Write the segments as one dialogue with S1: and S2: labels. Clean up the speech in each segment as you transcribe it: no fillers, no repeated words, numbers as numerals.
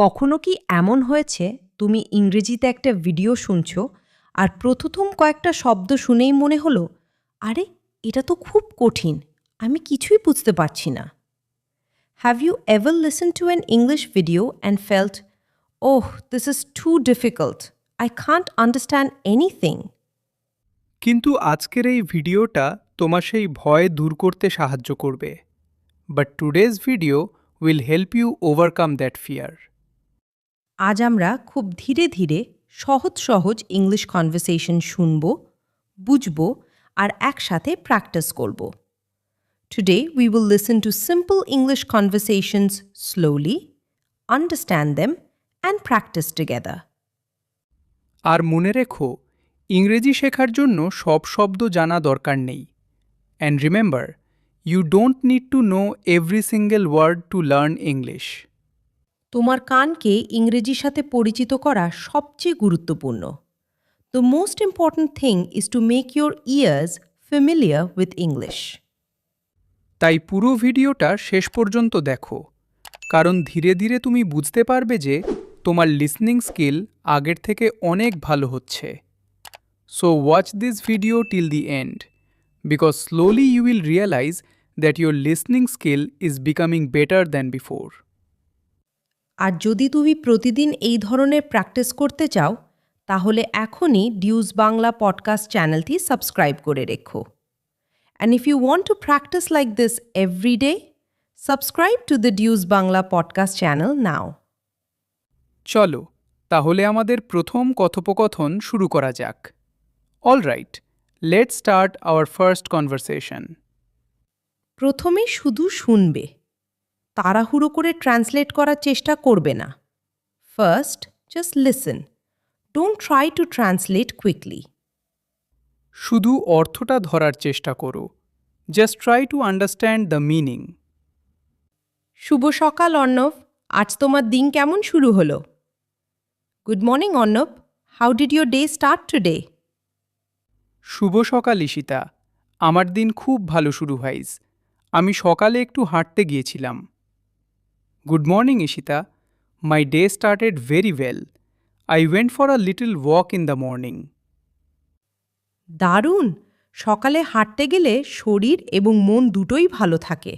S1: কখনো কি এমন হয়েছে তুমি ইংরেজিতে একটা ভিডিও শুনছো আর প্রথম কয়েকটা শব্দ শুনেই মনে হলো আরে এটা তো খুব কঠিন, আমি কিছুই বুঝতে পারছি না। Have you ever listen to an English video and felt oh this is too difficult, I can't understand anything?
S2: কিন্তু আজকের এই ভিডিওটা তোমার সেই ভয় দূর করতে সাহায্য করবে। But today's video will help you overcome that fear.
S1: আজ আমরা খুব ধীরে ধীরে সহজ সহজ ইংলিশ কনভারসেশন শুনব, বুঝব আর একসাথে প্র্যাকটিস করব। Today, we will listen to simple English conversations slowly, understand them, and practice together.
S2: আর মনে রেখো, ইংরেজি শেখার জন্য সব শব্দ জানা দরকার নেই। And remember, you don't need to know every single word to learn English.
S1: তোমার কানকে ইংরেজির সাথে পরিচিত করা সবচেয়ে গুরুত্বপূর্ণ। The most important thing is to make your ears familiar with English.
S2: তাই পুরো ভিডিওটা শেষ পর্যন্ত দেখো, কারণ ধীরে ধীরে তুমি বুঝতে পারবে যে তোমার লিসনিং স্কিল আগের থেকে অনেক ভালো হচ্ছে। So watch this video till the end, because slowly you will realise that your listening skill is becoming better than before.
S1: আর যদি তুমি প্রতিদিন এই ধরনের প্র্যাকটিস করতে চাও, তাহলে এখনই ডিউজ বাংলা পডকাস্ট চ্যানেলটি সাবস্ক্রাইব করে রেখো। And if you want to practice like this every day, subscribe to the Dues Bangla podcast channel now.
S2: চলো তাহলে আমাদের প্রথম কথোপকথন শুরু করা যাক। Alright, let's start our first conversation.
S1: প্রথমে শুধু শুনবে, তাড়াহুড়ো করে ট্রান্সলেট করার চেষ্টা করবে না। First, just listen, don't try to translate quickly.
S2: শুধু অর্থটা ধরার চেষ্টা করো, just try to understand the meaning.
S1: শুভ সকাল অর্ণব, আজ তোমার দিন কেমন শুরু হলো? Good morning Arnab, how did your day start today?
S2: শুভ সকাল ঈশিতা, আমার দিন খুব ভালো শুরু হয়েছে। আমি সকালে একটু হাঁটতে গিয়েছিলাম। Good morning Ishita, my day started very well. I went for a little walk in the morning.
S1: দারুণ, সকালে হাঁটতে গেলে শরীর এবং মন দুটোই ভালো থাকে।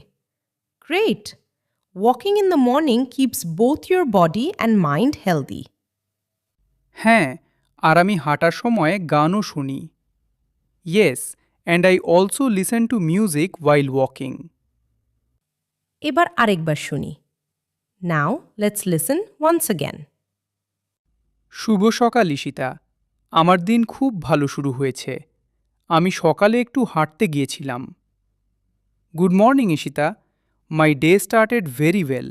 S1: Great, walking in the morning keeps both your body and mind healthy.
S2: হ্যাঁ, আর আমি হাঁটার সময় গানও শুনি। Yes, and I also listen to music while walking.
S1: এবার আরেকবার শুনি। Now let's listen once again.
S2: শুভ সকাল ঈশিতা, আমার দিন খুব ভালো শুরু হয়েছে। আমি সকালে একটু হাঁটতে গিয়েছিলাম। Good morning Ishita, my day started very well.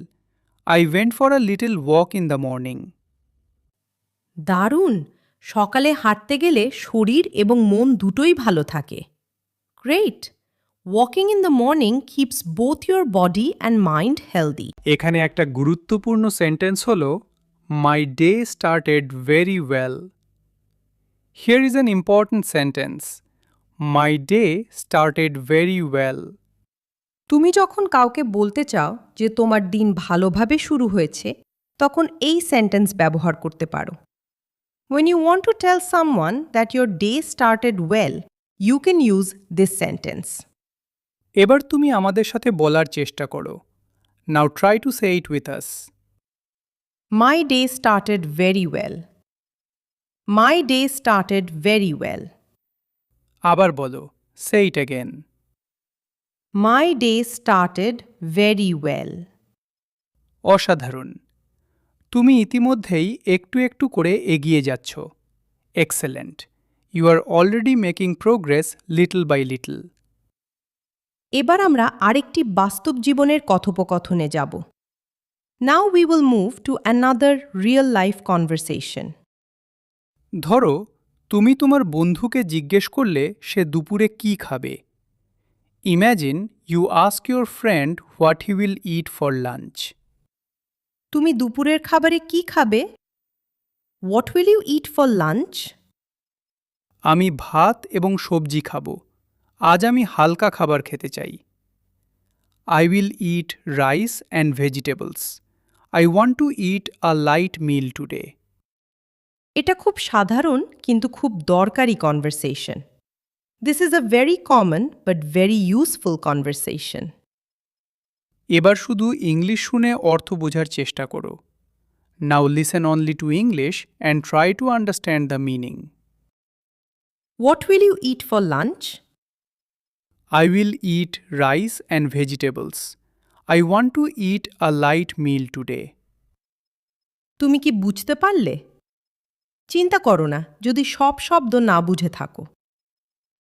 S2: I went for a little walk in the morning.
S1: দারুণ, সকালে হাঁটতে গেলে শরীর এবং মন দুটোই ভালো থাকে। Great, walking in the morning keeps both your body and mind healthy.
S2: এখানে একটা গুরুত্বপূর্ণ সেন্টেন্স হলো my day started very well. Here is an important sentence, my day started very well.
S1: তুমি যখন কাউকে বলতে চাও যে তোমার দিন ভালোভাবে শুরু হয়েছে, তখন এই সেন্টেন্স ব্যবহার করতে পারো। When you want to tell someone that your day started well, you can use this sentence.
S2: এবার তুমি আমাদের সাথে বলার চেষ্টা করো। Now try to say it with us.
S1: My day started very well. My day started very well.
S2: আবার বলো, say it again.
S1: My day started very well.
S2: অসাধারণ, তুমি ইতিমধ্যেই একটু একটু করে এগিয়ে যাচ্ছ। Excellent, you are already making progress little by little.
S1: এবার আমরা আরেকটি বাস্তব জীবনের কথোপকথনে যাব। Now we will move to another real life conversation.
S2: ধরো, তুমি তোমার বন্ধুকে জিজ্ঞেস করলে সে দুপুরে কি খাবে। Imagine you ask your friend what he will eat for lunch.
S1: তুমি দুপুরের খাবারে কি খাবে? What will you eat for lunch?
S2: আমি ভাত এবং সবজি খাবো। আজ আমি হালকা খাবার খেতে চাই। I will eat rice and vegetables. I want to eat a light meal today.
S1: এটা খুব সাধারণ কিন্তু খুব দরকারি conversation. This is a very common but very useful conversation.
S2: এবার শুধু ইংলিশ শুনে অর্থ বোঝার চেষ্টা করো। Now listen only to English and try to understand the meaning.
S1: What will you eat for lunch?
S2: I will eat rice and vegetables. I want to eat a light meal today.
S1: তুমি কি বুঝতে পারলে? চিন্তা করো না যদি সব শব্দ না বুঝে থাকো।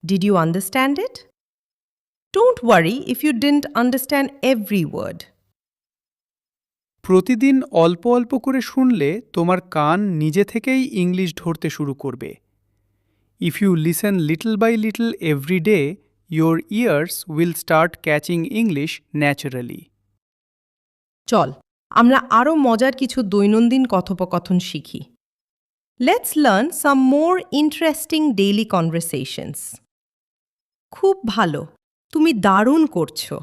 S1: Did you understand it? Don't worry if you didn't understand every word.
S2: প্রতিদিন অল্প অল্প করে শুনলে তোমার কান নিজে থেকেই ইংলিশ ধরতে শুরু করবে। If you listen little by little every day, your ears will start catching English naturally.
S1: চল আমরা আরও মজার কিছু দৈনন্দিন কথোপকথন শিখি। Let's learn some more interesting daily conversations. খুব ভালো, তুমি দারুণ করছো।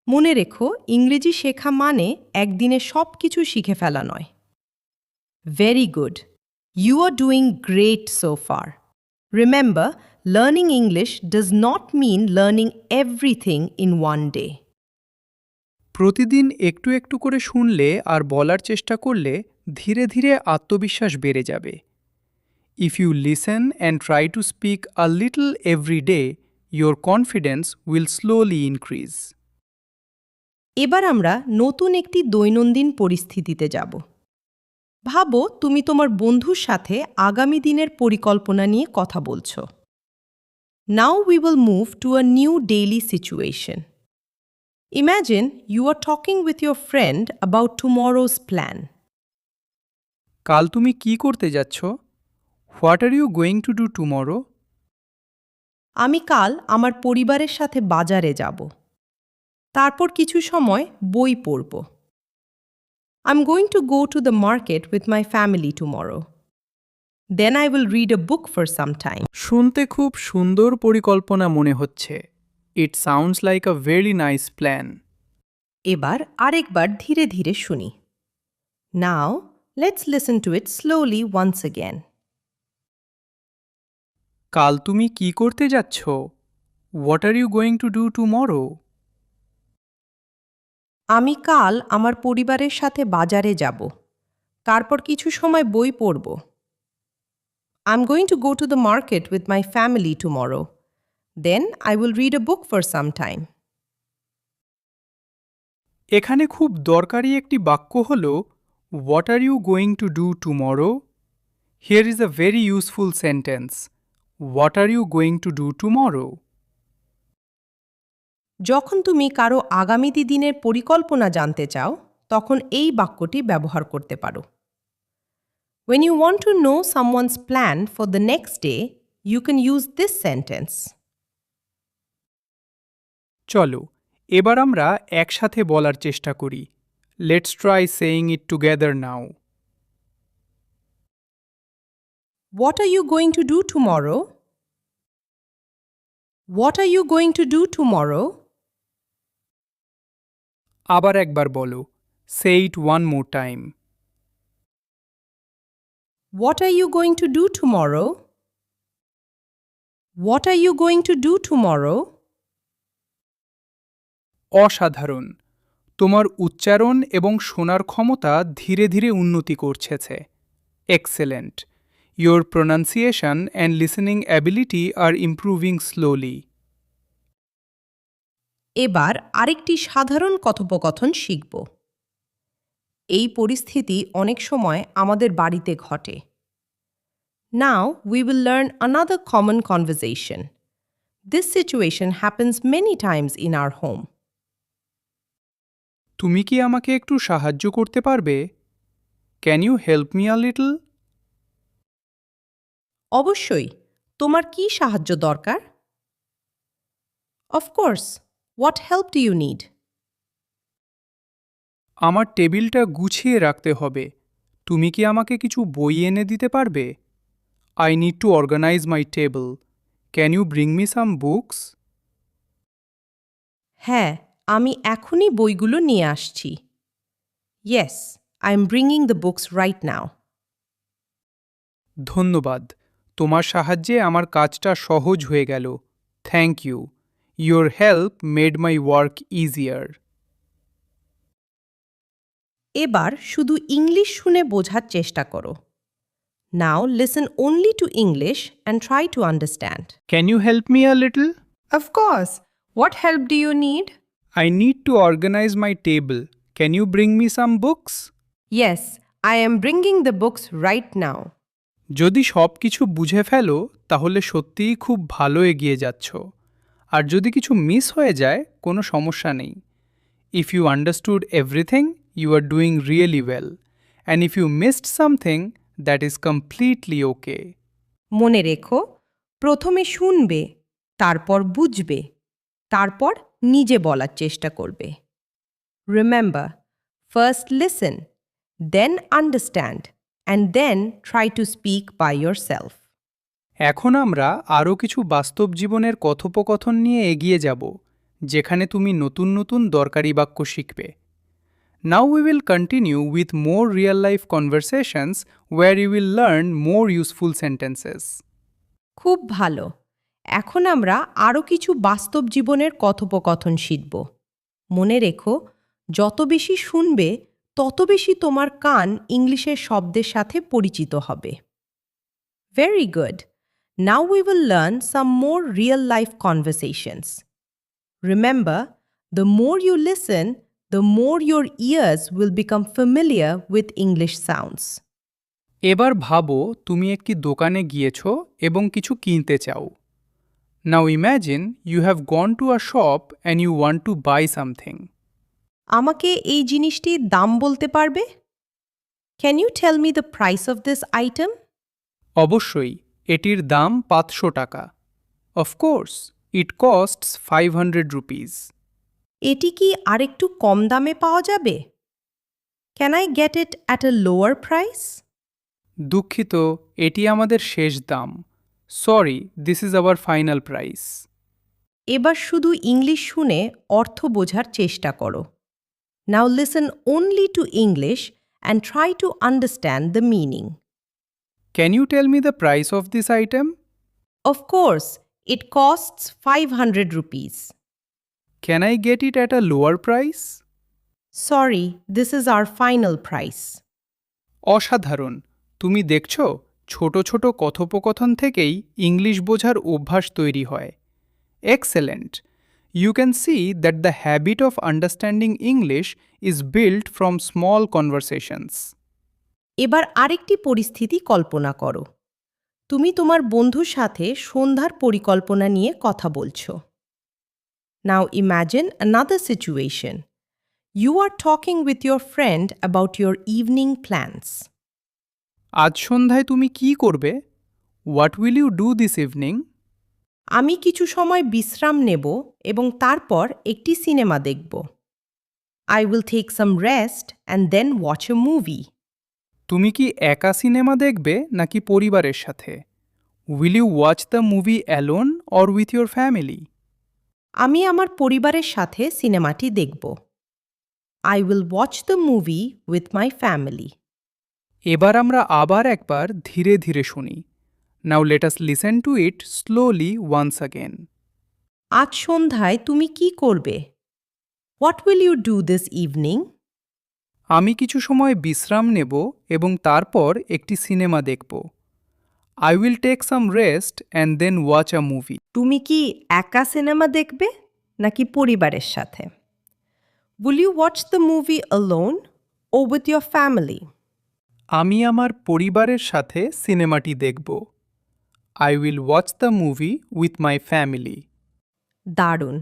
S1: মনে রেখো ইংরেজি শেখা মানে একদিনে সব কিছু শিখে ফেলা নয়। Very good, you are doing great so far. Remember, learning English does not mean learning everything in one day.
S2: প্রতিদিন একটু একটু করে শুনলে আর বলার চেষ্টা করলে ধীরে ধীরে আত্মবিশ্বাস বেড়ে যাবে। If you listen and try to speak a little every day, your confidence will slowly increase.
S1: এবার আমরা নতুন একটি দৈনন্দিন পরিস্থিতিতে যাব। ভাবো তুমি তোমার বন্ধুর সাথে আগামী দিনের পরিকল্পনা নিয়ে কথা বলছো। Now we will move to a new daily situation. Imagine you are talking with your friend about tomorrow's plan.
S2: কাল তুমি কি করতে যাচ্ছ? What are you going to do tomorrow?
S1: আমি কাল আমার পরিবারের সাথে বাজারে যাব। তারপর কিছু সময় বই পড়ব। I'm going to go to the market with my family tomorrow. Then I will read a book for some time.
S2: শুনতে খুব সুন্দর পরিকল্পনা মনে হচ্ছে। It sounds like a very nice plan.
S1: এবার আরেকবার ধীরে ধীরে শুনি। Now, let's listen to it slowly once again.
S2: কাল তুমি কি করতে যাচ্ছ? What are you going to do tomorrow?
S1: আমি কাল আমার পরিবারের সাথে বাজারে যাব। তারপর কিছু সময় বই পড়ব। I'm going to go to the market with my family tomorrow. Then I will read a book for some time.
S2: এখানে খুব দরকারি একটি বাক্য হল What are you going to do tomorrow? Here is a very useful sentence. What are you going to do tomorrow?
S1: যখন তুমি কারো আগামী দিনের পরিকল্পনা জানতে চাও তখন এই বাক্যটি ব্যবহার করতে পারো। When you want to know someone's plan for the next day, you can use this sentence.
S2: চলো এবার আমরা একসাথে বলার চেষ্টা করি। Let's try saying it together now.
S1: What are you going to do tomorrow? What are you going to do tomorrow?
S2: আবার একবার বলো। Say it one more time.
S1: What are you going to do tomorrow? What are you going to do tomorrow?
S2: অসাধারণ। তোমার উচ্চারণ এবং শোনার ক্ষমতা ধীরে ধীরে উন্নতি করছে। Excellent. Your pronunciation and listening ability are improving slowly.
S1: এবার আরেকটি সাধারণ কথোপকথন শিখব। এই পরিস্থিতি অনেক সময় আমাদের বাড়িতে ঘটে। Now we will learn another common conversation. This situation happens many times in our home.
S2: তুমি কি আমাকে একটু সাহায্য করতে পারবে? Can you help me a little?
S1: অবশ্যই, তোমার কি সাহায্য দরকার? Of course. What help do you need?
S2: আমার টেবিলটা গুছিয়ে রাখতে হবে। তুমি কি আমাকে কিছু বই এনে দিতে পারবে? I need to organize my table. Can you bring me some books?
S1: হ্যাঁ, আমি এখনই বইগুলো নিয়ে আসছি। Yes, I'm bringing the books right now.
S2: ধন্যবাদ। তোমার সাহায্যে আমার কাজটা সহজ হয়ে গেল। Thank you. Your help made my work easier.
S1: এবার শুধু ইংলিশ শুনে বোঝার চেষ্টা করো। Now listen only to English and try to understand.
S2: Can you help me a little?
S1: Of course. What help do you need?
S2: I need to organize my table. Can you bring me some books?
S1: Yes, I am bringing the books right now.
S2: যদি সব কিছু বুঝে ফেলো তাহলে সত্যিই খুব ভালো এগিয়ে যাচ্ছ। আর যদি কিছু মিস হয়ে যায় কোনো সমস্যা নেই। If you understood everything you are doing really well and if you missed something that is completely okay.
S1: মনে রেখো, প্রথমে শুনবে, তারপর বুঝবে, তারপর নিজে বলার চেষ্টা করবে। Remember, first listen, then understand, and then try to speak by yourself.
S2: এখন আমরা আরও কিছু বাস্তব জীবনের কথোপকথন নিয়ে এগিয়ে যাব, যেখানে তুমি নতুন নতুন দরকারি বাক্য শিখবে। Now we will continue with more real-life conversations where you will learn more useful sentences.
S1: খুব ভালো। এখন আমরা আরও কিছু বাস্তব জীবনের কথোপকথন শিখব। মনে রেখো, যত বেশি শুনবে তত বেশি তোমার কান ইংলিশের শব্দের সাথে পরিচিত হবে। Very good. Now we will learn some more real-life conversations. Remember, the more you listen, the more your ears will become familiar with English sounds.
S2: এবার ভাবো তুমি একটি দোকানে গিয়েছ এবং কিছু কিনতে চাও। Now imagine you have gone to a shop and you want to buy something.
S1: আমাকে এই জিনিসটির দাম বলতে পারবে? Can you tell me the price of this item?
S2: অবশ্যই, এটির দাম 500 টাকা। Of course, it costs 500 rupees.
S1: এটি কি আরেকটু কম দামে পাওয়া যাবে? Can I get it at a lower price?
S2: দুঃখিত, এটি আমাদের শেষ দাম। Sorry, this is our final price.
S1: এবার শুধু ইংলিশ শুনে অর্থ বোঝার চেষ্টা করো। Now listen only to English and try to understand the meaning.
S2: Can you tell me the price of this item?
S1: Of course, it costs 500 rupees.
S2: Can I get it at a lower price?
S1: Sorry, this is our final price.
S2: অসাধারণ! তুমি দেখছো, ছোট ছোট কথোপকথন থেকেই English বোঝার অভ্যাস তৈরি হয়। Excellent! You can see that the habit of understanding English is built from small conversations.
S1: এবার আরেকটি পরিস্থিতি কল্পনা করো। তুমি তোমার বন্ধুর সাথে সন্ধ্যার পরিকল্পনা নিয়ে কথা বলছো। Now imagine another situation. You are talking with your friend about your evening plans.
S2: আজ সন্ধ্যায় তুমি কি করবে? What will you do this evening?
S1: আমি কিছু সময় বিশ্রাম নেব এবং তারপর একটি সিনেমা দেখব। I will take some rest and then watch a movie.
S2: তুমি কি একা সিনেমা দেখবে নাকি পরিবারের সাথে? Will you watch the movie alone or with your family?
S1: আমি আমার পরিবারের সাথে সিনেমাটি দেখব। I will watch the movie with my family.
S2: এবার আমরা আবার একবার ধীরে ধীরে শুনি। Now let us listen to it slowly once again.
S1: আজ সন্ধ্যায় তুমি কি করবে? What will you do this evening?
S2: আমি কিছু সময় বিশ্রাম নেব এবং তারপর একটি সিনেমা দেখব। I will take some rest and then watch a movie.
S1: তুমি কি একা সিনেমা দেখবে নাকি পরিবারের সাথে? Will you watch the movie alone or with your family?
S2: আমি আমার পরিবারের সাথে সিনেমাটি দেখব। I will watch the movie with my family.
S1: দারুণ!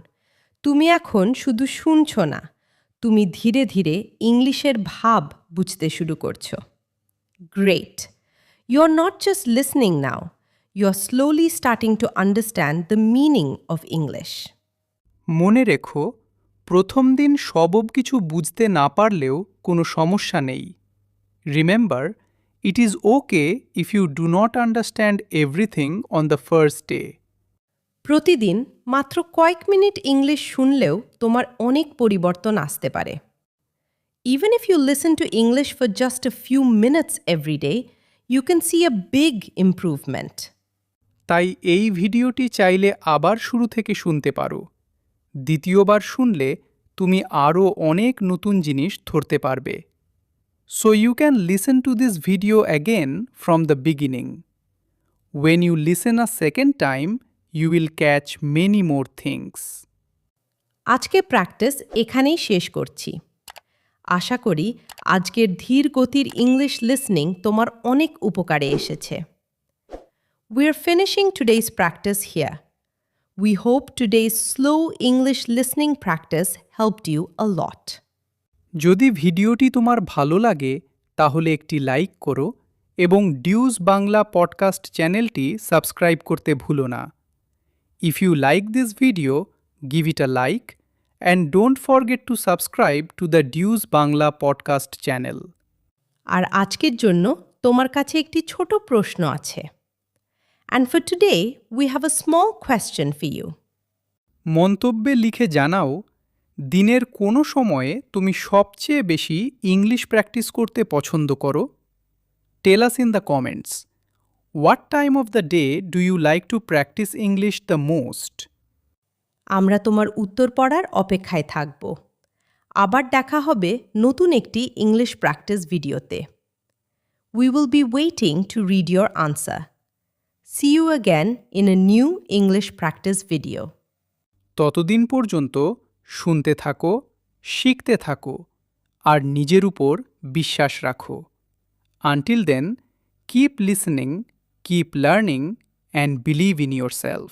S1: তুমি এখন শুধু শুনছো না, তুমি ধীরে ধীরে ইংলিশের ভাব বুঝতে শুরু করছো। Great! You're not just listening now, you're slowly starting to understand the meaning of English.
S2: মনে রেখো, প্রথম দিন সব কিছু বুঝতে না পারলেও কোনো সমস্যা নেই। Remember, it is okay if you do not understand everything on the first day.
S1: প্রতিদিন মাত্র কয়েক মিনিট ইংলিশ শুনলেও তোমার অনেক পরিবর্তন আসতে পারে। Even if you listen to English for just a few minutes every day, you can see a big improvement.
S2: তাই এই ভিডিওটি চাইলে আবার শুরু থেকে শুনতে পারো। দ্বিতীয়বার শুনলে তুমি আরও অনেক নতুন জিনিস ধরতে পারবে। So you can listen to this video again from the beginning. When you listen a second time, you will catch many more things.
S1: আজকে প্র্যাকটিস এখানেই শেষ করছি। আশা করি আজকের ধীর গতির ইংলিশ লিসনিং তোমার অনেক উপকারে এসেছে। We're finishing today's practice here. We hope today's slow English listening practice helped you a lot.
S2: যদি ভিডিওটি তোমার ভালো লাগে তাহলে একটি লাইক করো এবং ডিউজ বাংলা পডকাস্ট চ্যানেলটি সাবস্ক্রাইব করতে ভুলো না। If you like this video, give it a like and don't forget to subscribe to the Dues Bangla podcast channel.
S1: আর আজকের জন্য তোমার কাছে একটি ছোট প্রশ্ন আছে। And for today, we have a small question for you.
S2: মন্তব্যে লিখে জানাও দিনের কোন সময়ে তুমি সবচেয়ে বেশি ইংলিশ প্র্যাকটিস করতে পছন্দ করো। Tell us in the comments. What time of the day do you like to practice English the most?
S1: আমরা তোমার উত্তর পড়ার অপেক্ষায় থাকব। আবার দেখা হবে নতুন একটি ইংলিশ প্র্যাকটিস ভিডিওতে। We will be waiting to read your answer. See you again in a new English practice video.
S2: ততদিন পর্যন্ত শুনতে থাকো, শিখতে থাকো আর নিজের উপর বিশ্বাস রাখো। Until then, keep listening, keep learning and believe in yourself.